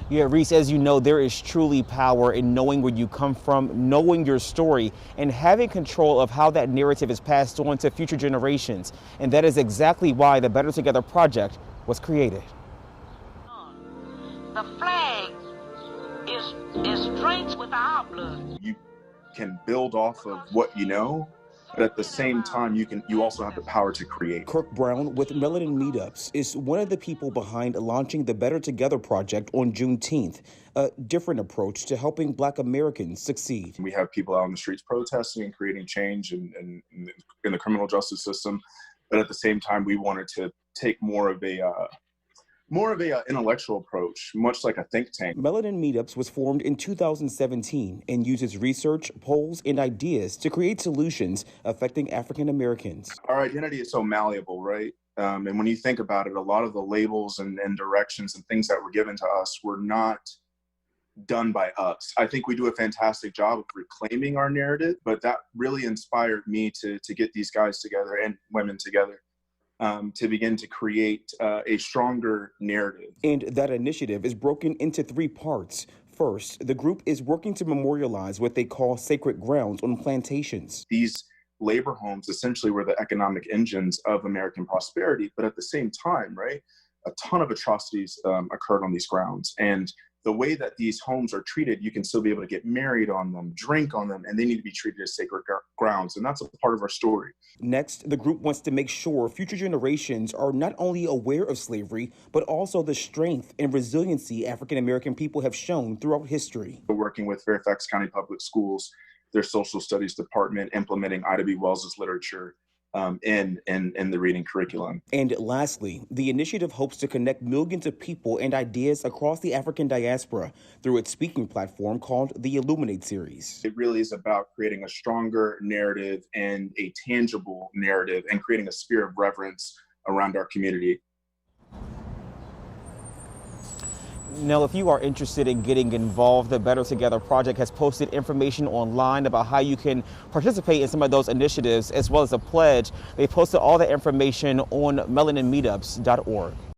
Yeah, Reese, as you know, there is truly power in knowing where you come from, knowing your story, and having control of how that narrative is passed on to future generations. And that is exactly why the Better Together Project was created. The flag is drenched with our blood. You can build off of what you know, but at the same time, you also have the power to create. Kirk Brown with Melanin Meetups is one of the people behind launching the Better Together Project on Juneteenth, a different approach to helping Black Americans succeed. We have people out on the streets protesting and creating change in the criminal justice system, but at the same time, we wanted to take more of a intellectual approach, much like a think tank. Melanin Meetups was formed in 2017 and uses research, polls, and ideas to create solutions affecting African Americans. Our identity is so malleable, right? And when you think about it, a lot of the labels and directions and things that were given to us were not done by us. I think we do a fantastic job of reclaiming our narrative, but that really inspired me to get these guys together and women together. To begin to create a stronger narrative. And that initiative is broken into three parts. First, the group is working to memorialize what they call sacred grounds on plantations. These labor homes essentially were the economic engines of American prosperity, but at the same time, right, a ton of atrocities occurred on these grounds. And the way that these homes are treated, you can still be able to get married on them, drink on them, and they need to be treated as sacred grounds. And that's a part of our story. Next, the group wants to make sure future generations are not only aware of slavery, but also the strength and resiliency African American people have shown throughout history. We're working with Fairfax County Public Schools, their social studies department, implementing Ida B. Wells's literature in the reading curriculum. And lastly, the initiative hopes to connect millions of people and ideas across the African diaspora through its speaking platform called the Illuminate Series. It really is about creating a stronger narrative and a tangible narrative and creating a spirit of reverence around our community. Now, if you are interested in getting involved, the Better Together Project has posted information online about how you can participate in some of those initiatives, as well as a pledge. They posted all the information on melaninmeetups.org.